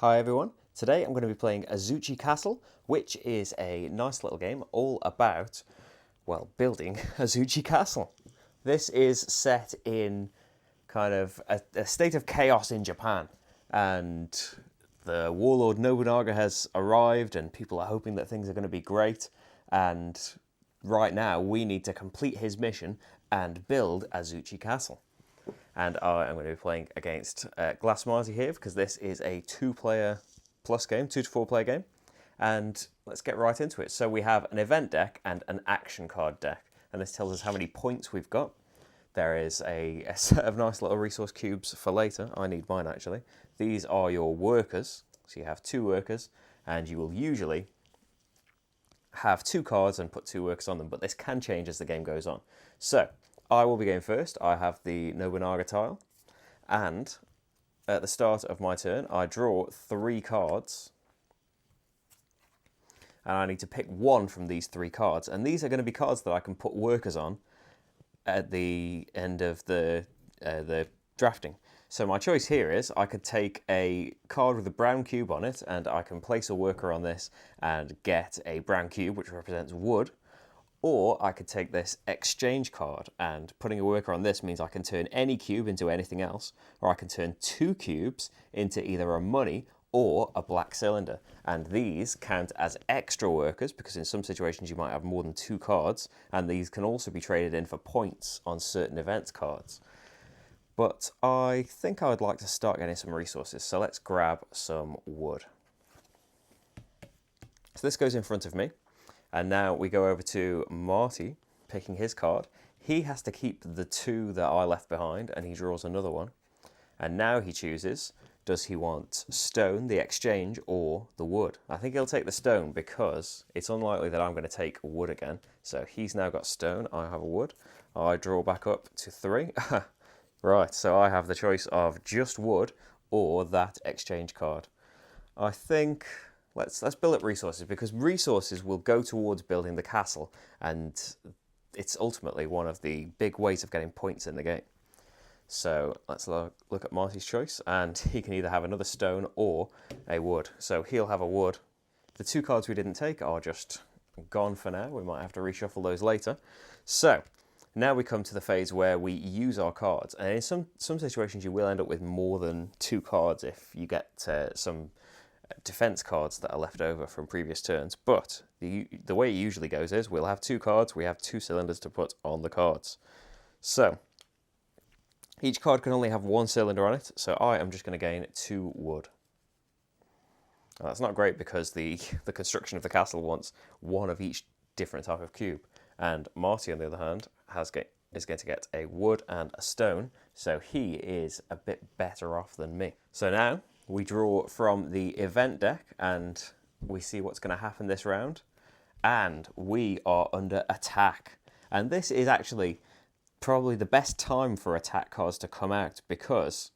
Hi everyone, today I'm going to be playing Azuchi Castle, which is a nice little game all about, well, building Azuchi Castle. This is set in kind of a state of chaos in Japan, and the warlord Nobunaga has arrived and people are hoping that things are going to be great, and right now we need to complete his mission and build Azuchi Castle. And I am going to be playing against Glass Marty here because this is a 2-player plus game, 2 to 4 player game. And let's get right into it. So we have an event deck and an action card deck. And this tells us how many points we've got. There is a set of nice little resource cubes for later. I need mine actually. These are your workers. So you have 2 workers and you will usually have 2 cards and put 2 workers on them. But this can change as the game goes on. So I will be going first. I have the Nobunaga tile, and at the start of my turn, I draw 3 cards, and I need to pick one from these 3 cards, and these are going to be cards that I can put workers on at the end of the drafting. So my choice here is I could take a card with a brown cube on it, and I can place a worker on this and get a brown cube, which represents wood. Or I could take this exchange card, and putting a worker on this means I can turn any cube into anything else, or I can turn 2 cubes into either a money or a black cylinder. And these count as extra workers because in some situations you might have more than 2 cards, and these can also be traded in for points on certain events cards. But I think I would like to start getting some resources, so let's grab some wood. So this goes in front of me. And now we go over to Marty, picking his card. He has to keep the 2 that I left behind, and he draws another one. And now he chooses, does he want stone, the exchange, or the wood? I think he'll take the stone because it's unlikely that I'm going to take wood again. So he's now got stone, I have a wood. I draw back up to 3. Right, so I have the choice of just wood or that exchange card. I think let's build up resources, because resources will go towards building the castle, and it's ultimately one of the big ways of getting points in the game. So let's look at Marty's choice, and he can either have another stone or a wood. So he'll have a wood. The 2 cards we didn't take are just gone for now. We might have to reshuffle those later. So now we come to the phase where we use our cards, and in some situations you will end up with more than 2 cards if you get some defense cards that are left over from previous turns, but the way it usually goes is we'll have 2 cards, we have 2 cylinders to put on the cards. So each card can only have 1 cylinder on it, so I am just going to gain 2 wood. Now, that's not great because the construction of the castle wants 1 of each different type of cube, and Marty on the other hand is going to get a wood and a stone, so he is a bit better off than me. So now we draw from the event deck and we see what's going to happen this round. And we are under attack. And this is actually probably the best time for attack cards to come out, because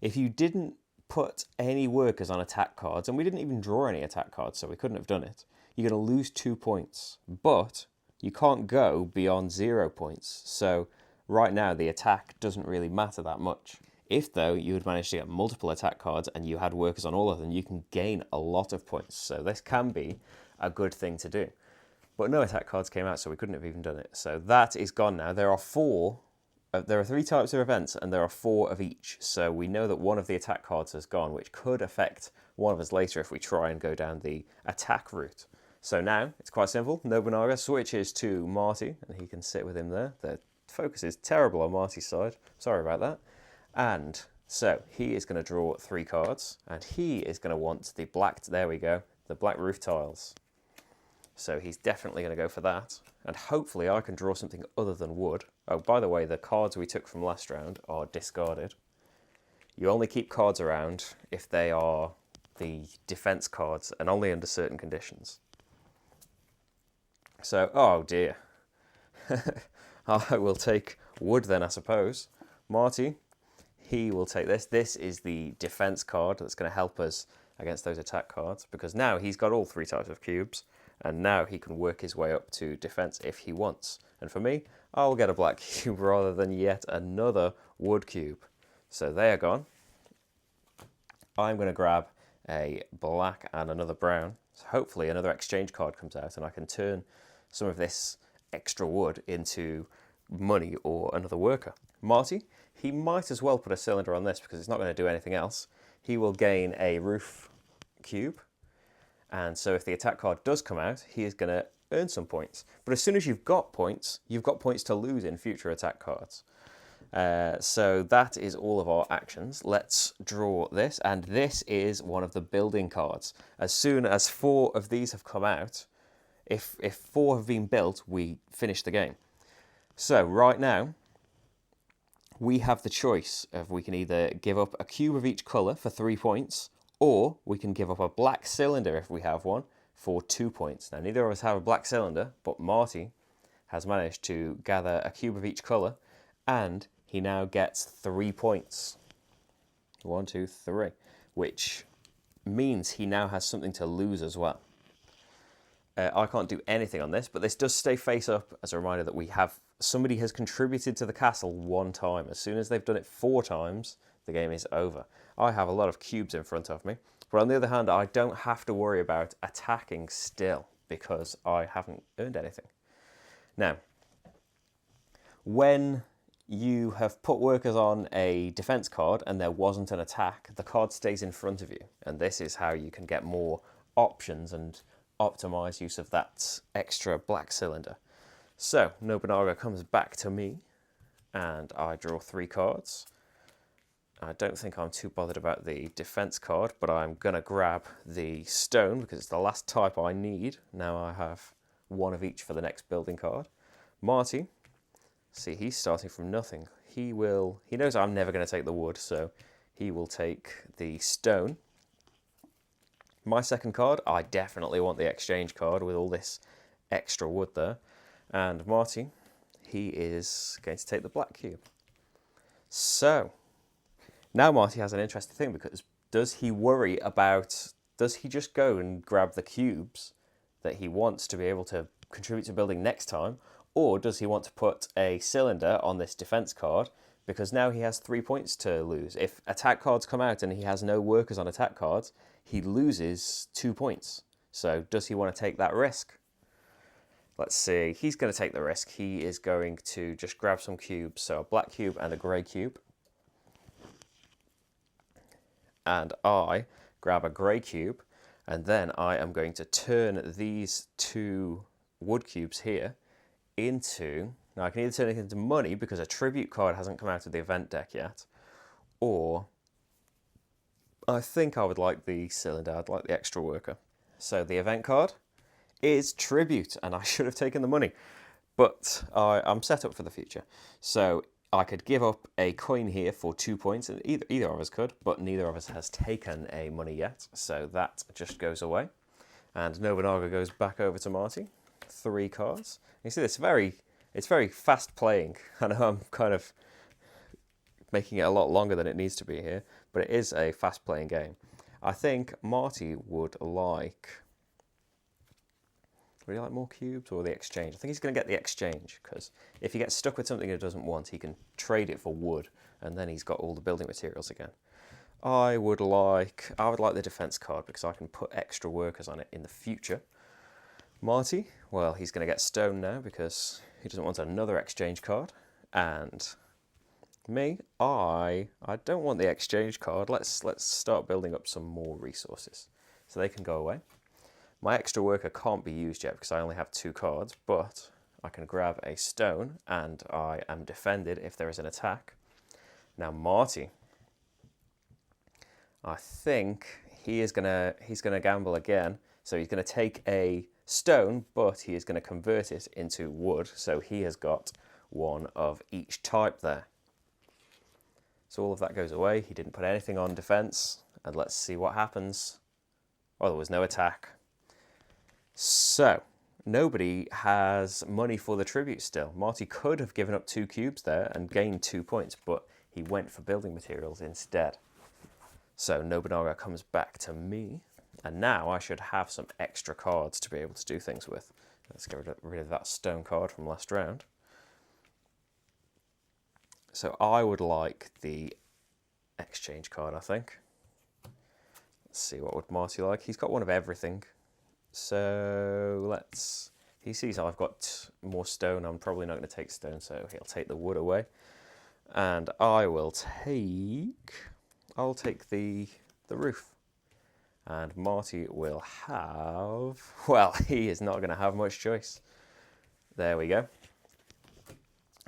if you didn't put any workers on attack cards, and we didn't even draw any attack cards, so we couldn't have done it, you're going to lose 2 points. But you can't go beyond 0 points. So right now the attack doesn't really matter that much. If, though, you had managed to get multiple attack cards and you had workers on all of them, you can gain a lot of points. So this can be a good thing to do. But no attack cards came out, so we couldn't have even done it. So that is gone now. There are 3 types of events, and there are 4 of each. So we know that one of the attack cards has gone, which could affect one of us later if we try and go down the attack route. So now it's quite simple. Nobunaga switches to Marty, and he can sit with him there. The focus is terrible on Marty's side. Sorry about that. And so he is going to draw 3 cards, and he is going to want the black, there we go, the black roof tiles. So he's definitely going to go for that, and hopefully I can draw something other than wood. Oh, by the way, the cards we took from last round are discarded. You only keep cards around if they are the defense cards, and only under certain conditions. So, oh dear. I will take wood then, I suppose. Marty, he will take this. This is the defense card that's going to help us against those attack cards, because now he's got all 3 types of cubes, and now he can work his way up to defense if he wants. And for me, I'll get a black cube rather than yet another wood cube. So they are gone. I'm going to grab a black and another brown. So hopefully another exchange card comes out and I can turn some of this extra wood into money or another worker. Marty, he might as well put a cylinder on this because it's not going to do anything else. He will gain a roof cube. And so if the attack card does come out, he is going to earn some points. But as soon as you've got points to lose in future attack cards. So that is all of our actions. Let's draw this, and this is one of the building cards. As soon as 4 of these have come out, if 4 have been built, we finish the game. So right now, we have the choice of we can either give up a cube of each colour for 3 points, or we can give up a black cylinder if we have one for 2 points. Now neither of us have a black cylinder, but Marty has managed to gather a cube of each colour, and he now gets 3 points. 1, 2, 3. Which means he now has something to lose as well. I can't do anything on this, but this does stay face up as a reminder that somebody has contributed to the castle 1 time. As soon as they've done it 4 times, the game is over. I have a lot of cubes in front of me, but on the other hand, I don't have to worry about attacking still because I haven't earned anything. Now, when you have put workers on a defense card and there wasn't an attack, the card stays in front of you. And this is how you can get more options and optimize use of that extra black cylinder. So Nobunaga comes back to me and I draw 3 cards. I don't think I'm too bothered about the defense card, but I'm going to grab the stone because it's the last type I need. Now I have 1 of each for the next building card. Marty, see, he's starting from nothing. He knows I'm never going to take the wood, so he will take the stone. My second card, I definitely want the exchange card with all this extra wood there. And Marty, he is going to take the black cube. So, now Marty has an interesting thing because does he just go and grab the cubes that he wants to be able to contribute to building next time? Or does he want to put a cylinder on this defense card because now he has 3 points to lose? If attack cards come out and he has no workers on attack cards, he loses 2 points. So does he want to take that risk? Let's see. He's going to take the risk. He is going to just grab some cubes. So a black cube and a grey cube. And I grab a grey cube. And then I am going to turn these 2 wood cubes here into... Now I can either turn it into money because a tribute card hasn't come out of the event deck yet. Or I think I would like the cylinder. I'd like the extra worker. So the event card is tribute, and I should have taken the money, but I'm set up for the future. So I could give up a coin here for 2 points, and either of us could, but neither of us has taken a money yet, so that just goes away. And Nobunaga goes back over to Marty. 3 cards. You see, it's very fast playing. I know I'm kind of making it a lot longer than it needs to be here, but it is a fast playing game. I think Marty would like... Would he like more cubes or the exchange? I think he's going to get the exchange because if he gets stuck with something he doesn't want, he can trade it for wood and then he's got all the building materials again. I would like the defense card because I can put extra workers on it in the future. Marty, well, he's going to get stone now because he doesn't want another exchange card. And me, I don't want the exchange card. Let's start building up some more resources so they can go away. My extra worker can't be used yet because I only have 2 cards, but I can grab a stone and I am defended if there is an attack. Now Marty, I think he's gonna gamble again. So he's gonna take a stone, but he is gonna convert it into wood. So he has got 1 of each type there. So all of that goes away. He didn't put anything on defense, and let's see what happens. Oh, there was no attack. So, nobody has money for the tribute still. Marty could have given up 2 cubes there and gained 2 points, but he went for building materials instead. So, Nobunaga comes back to me, and now I should have some extra cards to be able to do things with. Let's get rid of that stone card from last round. So, I would like the exchange card, I think. Let's see, what would Marty like? He's got one of everything. So he sees I've got more stone. I'm probably not going to take stone, so he'll take the wood away. And I'll take the roof. And Marty will have, well, he is not going to have much choice. There we go.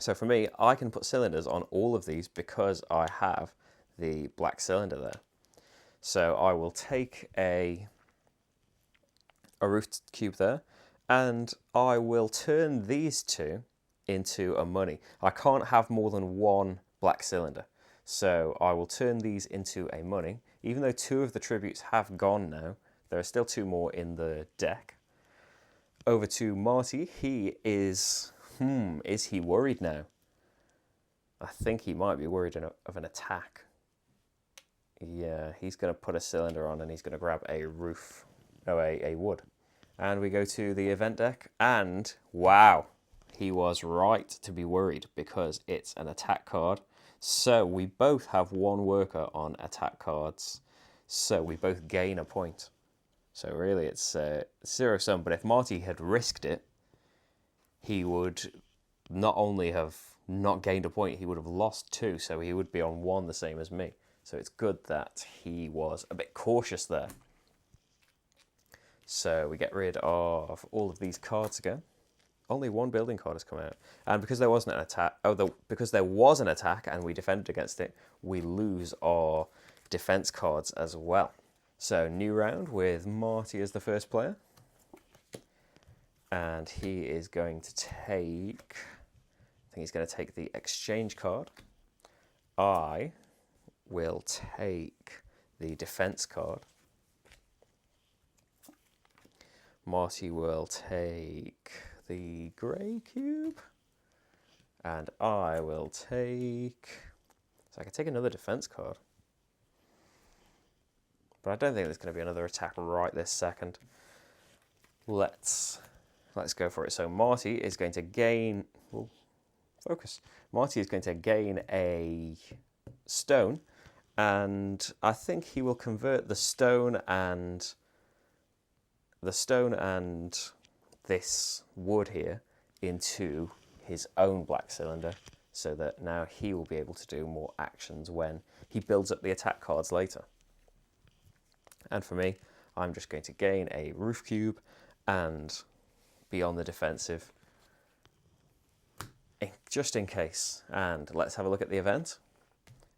So for me, I can put cylinders on all of these because I have the black cylinder there. So I will take a roof cube there, and I will turn these two into a money. I can't have more than one black cylinder. So I will turn these into a money. Even though 2 of the tributes have gone now, there are still 2 more in the deck. Over to Marty. He is he worried now? I think he might be worried of an attack. Yeah, he's going to put a cylinder on and he's going to grab a roof, a wood. And we go to the event deck, and wow, he was right to be worried because it's an attack card. So we both have 1 worker on attack cards, so we both gain a point. So really it's 0-sum, but if Marty had risked it, he would not only have not gained a point, he would have lost 2, so he would be on 1 the same as me. So it's good that he was a bit cautious there. So we get rid of all of these cards again. Only 1 building card has come out. And because there wasn't an attack, because there was an attack and we defended against it, we lose our defense cards as well. So new round with Marty as the first player. And he is going to take, I think he's going to take the exchange card. I will take the defense card. Marty will take the grey cube, and I will take, so I can take another defense card, but I don't think there's going to be another attack right this second. Let's go for it. So Marty is going to gain, focus. Marty is going to gain a stone, and I think he will convert the stone and this wood here into his own black cylinder, so that now he will be able to do more actions when he builds up the attack cards later. And for me, I'm just going to gain a roof cube and be on the defensive just in case. And let's have a look at the event.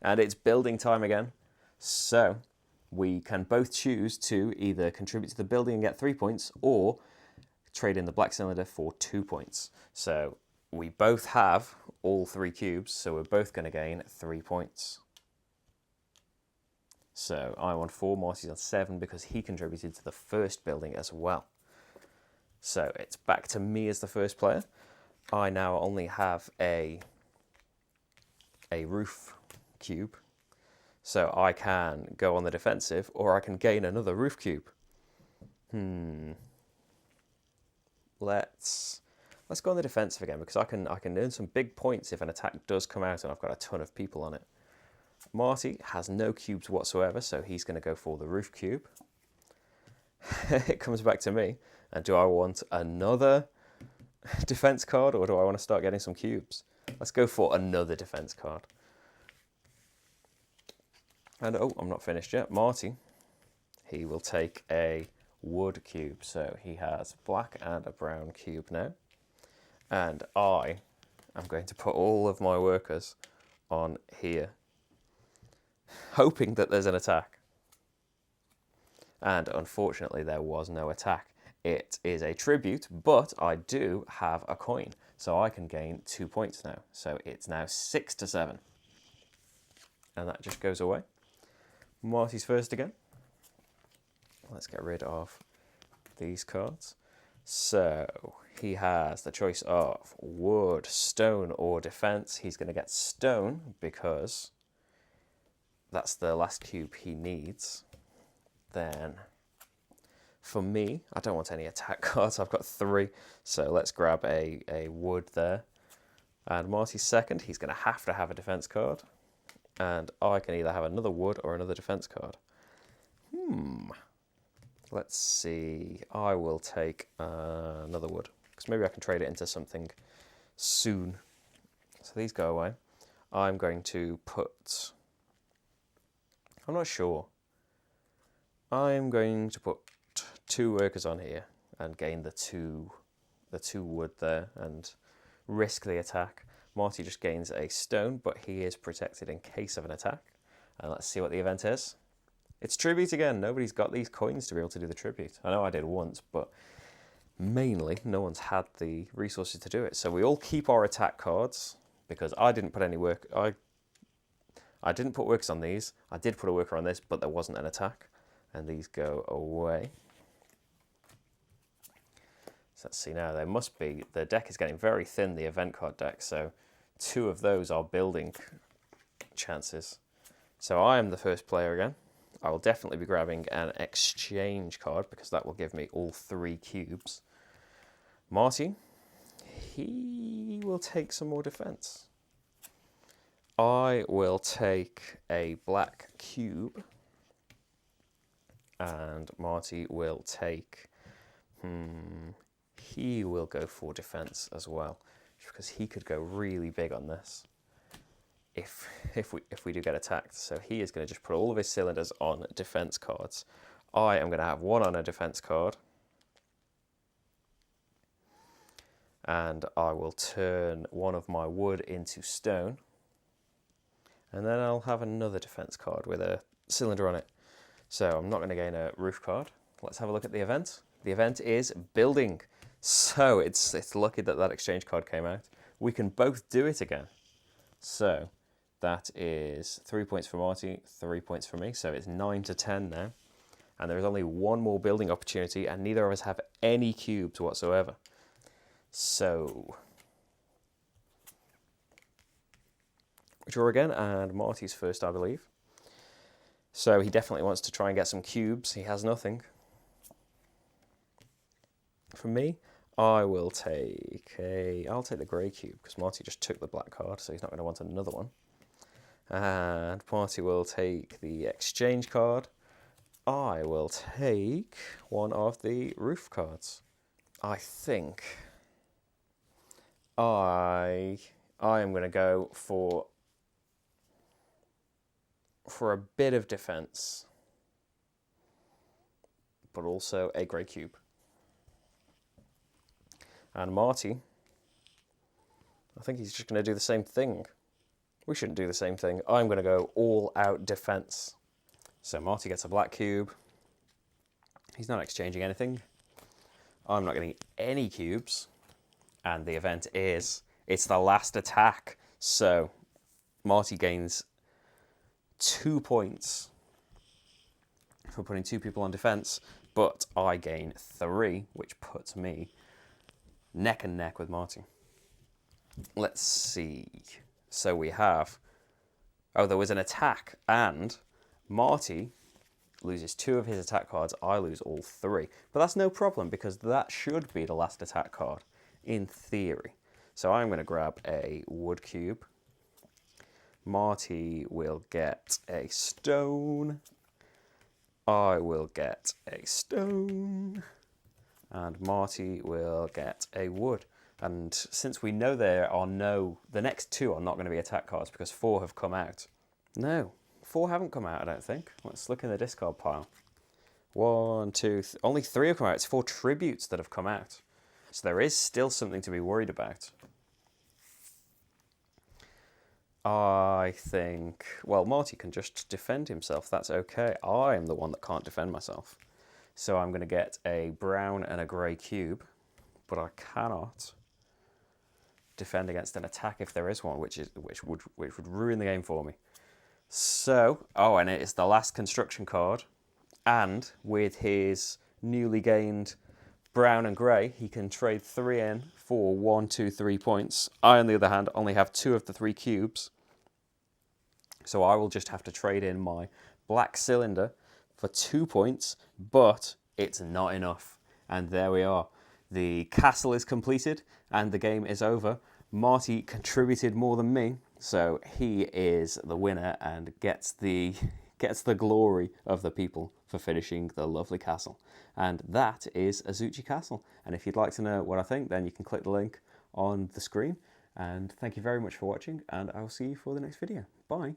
And it's building time again. So we can both choose to either contribute to the building and get 3 points, or trade in the black cylinder for 2 points. So we both have all 3 cubes, so we're both going to gain 3 points. So I'm on 4, Marty's on 7 because he contributed to the first building as well. So it's back to me as the first player. I now only have a roof cube, so I can go on the defensive, or I can gain another roof cube. Let's go on the defensive again, because I can earn some big points if an attack does come out and I've got a ton of people on it. Marty has no cubes whatsoever, so he's going to go for the roof cube. It comes back to me, and do I want another defense card, or do I want to start getting some cubes? Let's go for another defense card. And oh, I'm not finished yet. Marty, he will take a wood cube, so he has black and a brown cube now. And I am going to put all of my workers on here, hoping that there's an attack. And unfortunately there was no attack. It is a tribute, but I do have a coin, so I can gain 2 points now. So it's now 6-7. And that just goes away. Marty's first again. Let's get rid of these cards. So he has the choice of wood, stone, or defense. He's going to get stone because that's the last cube he needs. Then for me, I don't want any attack cards. I've got 3, so let's grab a wood there. And Marty's second, he's going to have a defense card. And I can either have another wood or another defense card. Let's see. I will take another wood, because maybe I can trade it into something soon. So these go away. I'm going to put... I'm not sure. I'm going to put 2 workers on here and gain the two wood there and risk the attack. Marty just gains a stone, but he is protected in case of an attack. And let's see what the event is. It's tribute again. Nobody's got these coins to be able to do the tribute. I know I did once, but mainly no one's had the resources to do it. So we all keep our attack cards because I didn't put any work. I didn't put workers on these. I did put a worker on this, but there wasn't an attack. And these go away. So let's see now. There must be... The deck is getting very thin, the event card deck. So 2 of those are building chances. So I am the first player again. I will definitely be grabbing an exchange card because that will give me all 3 cubes. Marty, he will take some more defense. I will take a black cube. And Marty will take... he will go for defense as well, because he could go really big on this if we do get attacked. So he is going to just put all of his cylinders on defense cards. I am going to have 1 on a defense card. And I will turn 1 of my wood into stone. And then I'll have another defense card with a cylinder on it. So I'm not going to gain a roof card. Let's have a look at the event. The event is building. So it's lucky that that exchange card came out. We can both do it again. So that is 3 points for Marty, 3 points for me. So it's 9 to 10 now. And there is only 1 more building opportunity, and neither of us have any cubes whatsoever. So we draw again, and Marty's first, I believe. So he definitely wants to try and get some cubes. He has nothing. For me, I'll take the grey cube, because Marty just took the black card, so he's not going to want another one. And Marty will take the exchange card. I will take 1 of the roof cards. I think I am going to go for a bit of defense, but also a grey cube. And Marty, I think he's just going to do the same thing. We shouldn't do the same thing. I'm going to go all out defense. So Marty gets a black cube. He's not exchanging anything. I'm not getting any cubes. And the event is, it's the last attack. So Marty gains 2 points for putting 2 people on defense, but I gain 3, which puts me neck and neck with Marty. Let's see. So we have... Oh, there was an attack, and Marty loses 2 of his attack cards. I lose all 3. But that's no problem, because that should be the last attack card, in theory. So I'm going to grab a wood cube. Marty will get a stone. I will get a stone. And Marty will get a wood. And since we know there are the next 2 are not going to be attack cards because 4 have come out. No, 4 haven't come out, I don't think. Let's look in the discard pile. 1, 2, only 3 have come out. It's 4 tributes that have come out. So there is still something to be worried about. I think, well, Marty can just defend himself. That's okay. I'm the one that can't defend myself. So I'm going to get a brown and a grey cube, but I cannot defend against an attack if there is one, which would ruin the game for me. So, oh, and it is the last construction card, and with his newly gained brown and grey, he can trade 3 in for 1, 2, 3 points. I, on the other hand, only have 2 of the 3 cubes, so I will just have to trade in my black cylinder for 2 points, but it's not enough. And there we are. The castle is completed and the game is over. Marty contributed more than me, so he is the winner and gets the gets the glory of the people for finishing the lovely castle. And that is Azuchi Castle. And if you'd like to know what I think, then you can click the link on the screen. And thank you very much for watching, and I'll see you for the next video. Bye.